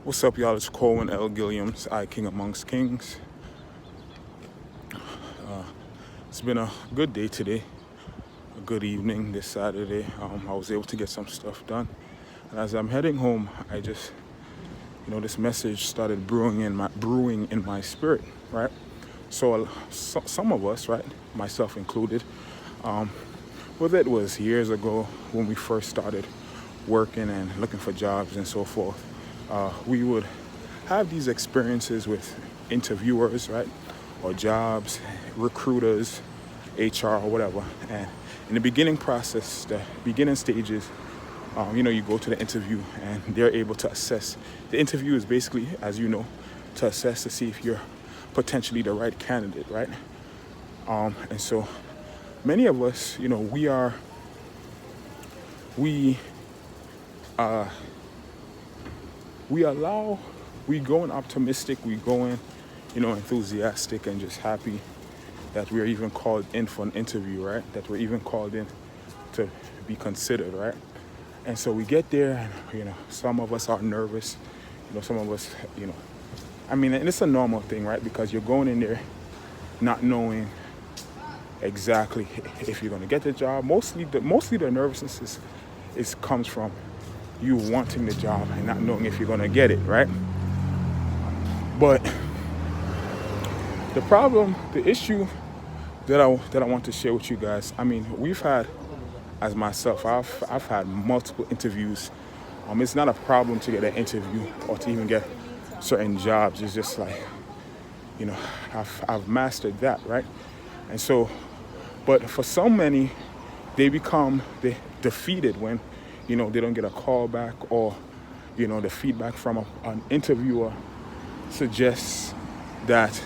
What's up, y'all? It's Corwin L. Gilliams, I King Amongst Kings. It's been a good day today, a good evening this Saturday. I was able to get some stuff done. And as I'm heading home, I just, this message started brewing in my spirit, right? So some of us, right, myself included, whether it was years ago when we first started working and looking for jobs and so forth, we would have these experiences with interviewers, right, or jobs, recruiters, HR, or whatever. And in the beginning process, the beginning stages, you go to the interview and they're able to assess. The interview is basically, as you know, to assess to see if you're potentially the right candidate, right? And so many of us, we go in optimistic, we go in, enthusiastic and just happy that we're even called in for an interview, right? That we're even called in to be considered, right? And so we get there and, some of us are nervous, some of us, and it's a normal thing, right? Because you're going in there not knowing exactly if you're going to get the job. Mostly the nervousness comes from you wanting the job and not knowing if you're going to get it, right? But the issue that I want to share with you guys, we've had, as myself, I've had multiple interviews. It's not a problem to get an interview or to even get certain jobs. It's just like, I've mastered that, right? And so, but for so many, they become defeated when, they don't get a call back, or, the feedback from an interviewer suggests that,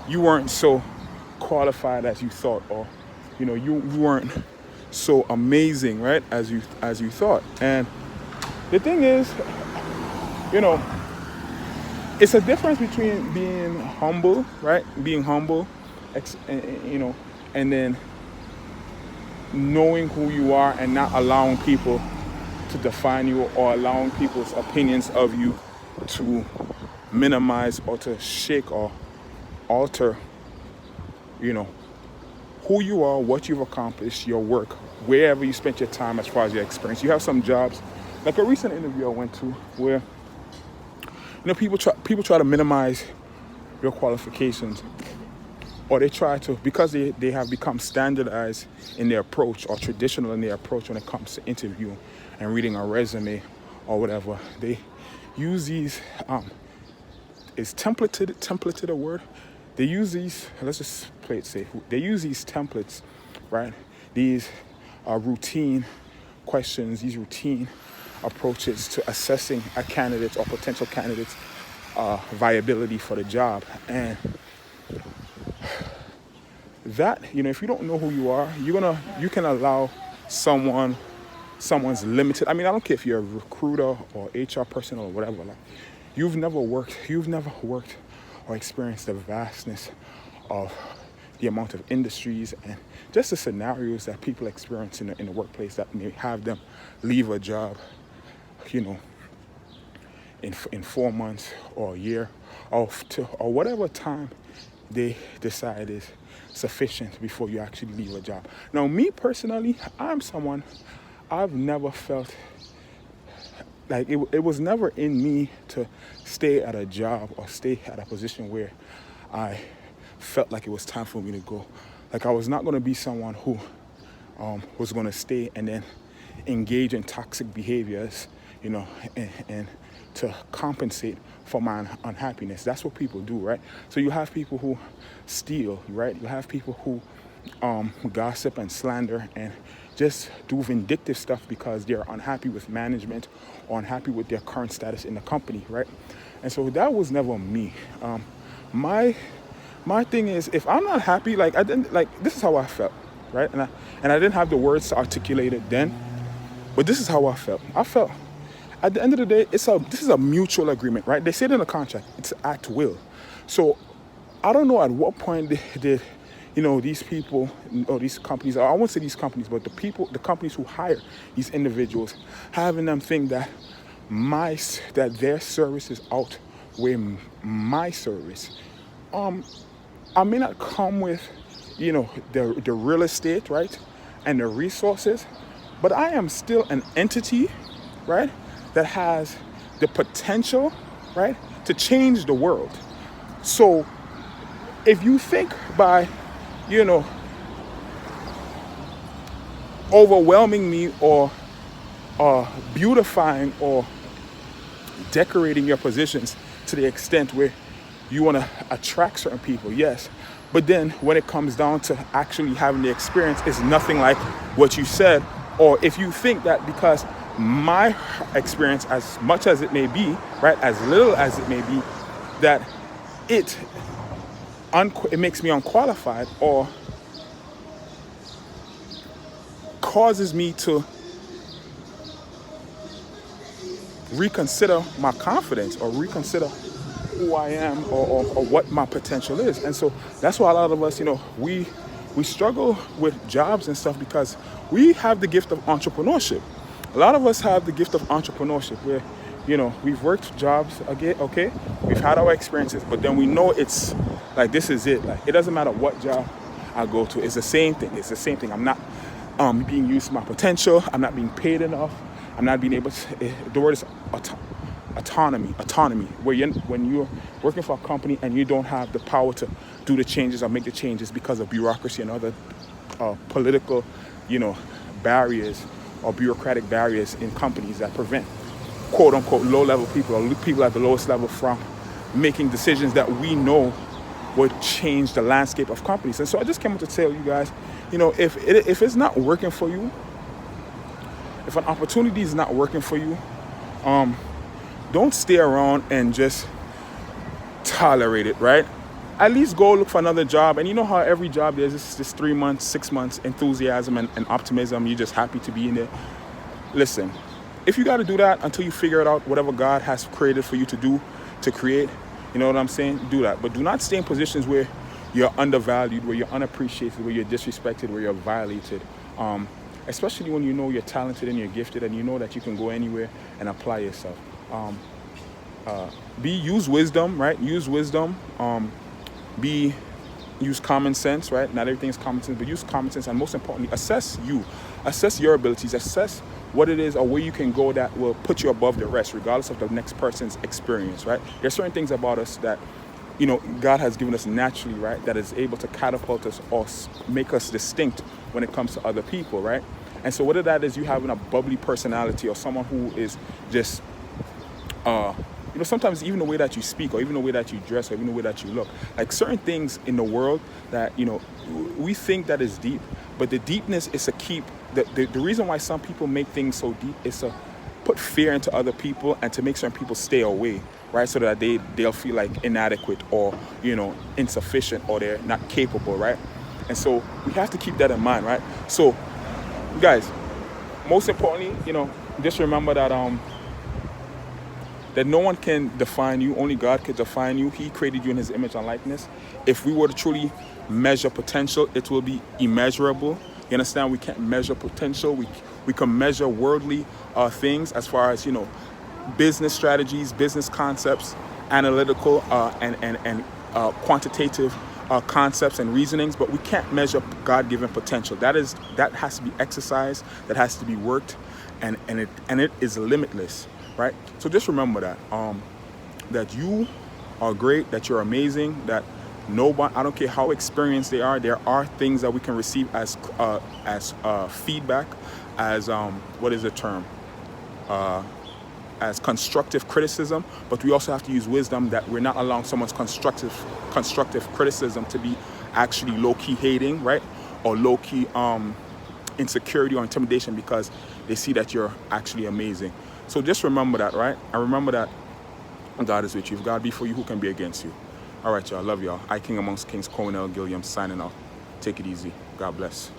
you weren't so qualified as you thought, or, you weren't so amazing, right, as you thought. And the thing is, it's a difference between being humble, right? Being humble, and then knowing who you are and not allowing people to define you, or allowing people's opinions of you to minimize or to shake or alter, who you are, what you've accomplished, your work, wherever you spent your time as far as your experience. You have some jobs, like a recent interview I went to, where people try to minimize your qualifications, or they try to, because they have become standardized in their approach, or traditional in their approach when it comes to interviewing and reading a resume or whatever. They use these, is templated a word? They use these, let's just play it safe. They use these templates, right? These routine questions, these routine approaches to assessing a candidate or potential candidate's viability for the job. And that, if you don't know who you are, you can allow someone's limited. I don't care if you're a recruiter or HR person or whatever. Like, you've never worked or experienced the vastness of the amount of industries and just the scenarios that people experience in the workplace that may have them leave a job, in 4 months or a year, or whatever time they decide is sufficient before you actually leave a job. Now, me personally, I'm someone, I've never felt like it was never in me to stay at a job or stay at a position where I felt like it was time for me to go. Like, I was not going to be someone who was going to stay and then engage in toxic behaviors, and to compensate for my unhappiness. That's what people do, right? So you have people who steal, right? You have people who gossip and slander and just do vindictive stuff because they're unhappy with management or unhappy with their current status in the company, right? And so that was never me. My thing is, if I'm not happy, this is how I felt, right? And I didn't have the words to articulate it then, but this is how I felt. I felt, at the end of the day, this is a mutual agreement, right? They say it in the contract, it's at will. So I don't know at what point did these people or these companies, I won't say these companies, but the companies who hire these individuals, having them think that that their services outweigh my service. I may not come with, the real estate, right, and the resources, but I am still an entity, right, that has the potential, right, to change the world. So if you think by, overwhelming me or beautifying or decorating your positions to the extent where you want to attract certain people, yes. But then when it comes down to actually having the experience, it's nothing like what you said. Or if you think that because my experience, as much as it may be, right, as little as it may be, that it makes me unqualified or causes me to reconsider my confidence or reconsider who I am or what my potential is. And so that's why a lot of us, we struggle with jobs and stuff because we have the gift of entrepreneurship. A lot of us have the gift of entrepreneurship where, we've worked jobs, okay, we've had our experiences, but then we know it's like, this is it. Like, it doesn't matter what job I go to. It's the same thing. I'm not being used to my potential. I'm not being paid enough. I'm not being able to, the word is autonomy, when you're working for a company and you don't have the power to do the changes or make the changes because of bureaucracy and other political, barriers or bureaucratic barriers in companies that prevent quote unquote low-level people or people at the lowest level from making decisions that we know would change the landscape of companies. And so I just came to tell you guys, if it's not working for you, if an opportunity is not working for you, don't stay around and just tolerate it, right? At least go look for another job. And you know how every job there's this 3 months, 6 months enthusiasm and optimism. You're just happy to be in there. Listen, if you got to do that until you figure it out, whatever God has created for you to do, to create, you know what I'm saying? Do that. But do not stay in positions where you're undervalued, where you're unappreciated, where you're disrespected, where you're violated. Especially when you know you're talented and you're gifted and you know that you can go anywhere and apply yourself. Use wisdom, right? Use wisdom. Use common sense, right? Not everything is common sense, but use common sense. And most importantly, assess your abilities, assess what it is or where you can go that will put you above the rest, regardless of the next person's experience, right? There's certain things about us that, God has given us naturally, right? That is able to catapult us or make us distinct when it comes to other people, right? And so whether that is you having a bubbly personality or someone who is just, sometimes even the way that you speak or even the way that you dress or even the way that you look, like certain things in the world that, we think that is deep, but the deepness is to keep, the reason why some people make things so deep is to put fear into other people and to make certain people stay away, right? So that they'll feel like inadequate or, insufficient or they're not capable, right? And so we have to keep that in mind, right? So guys, most importantly, just remember that that no one can define you. Only God can define you. He created you in his image and likeness. If we were to truly measure potential, it will be immeasurable. You understand? We can't measure potential. We can measure worldly things as far as, business strategies, business concepts, analytical and quantitative concepts and reasonings, but we can't measure God-given potential. That has to be exercised, that has to be worked, and it is limitless, right? So just remember that you are great, that you're amazing, that nobody, I don't care how experienced they are, there are things that we can receive as feedback, as what is the term? As constructive criticism, but we also have to use wisdom that we're not allowing someone's constructive criticism to be actually low-key hating, right? Or low-key insecurity or intimidation because they see that you're actually amazing. So just remember that, right? And remember that God is with you. If God be for you, who can be against you? All right, y'all. Love y'all. I, King amongst Kings, Cohen L. Gilliam, signing off. Take it easy. God bless.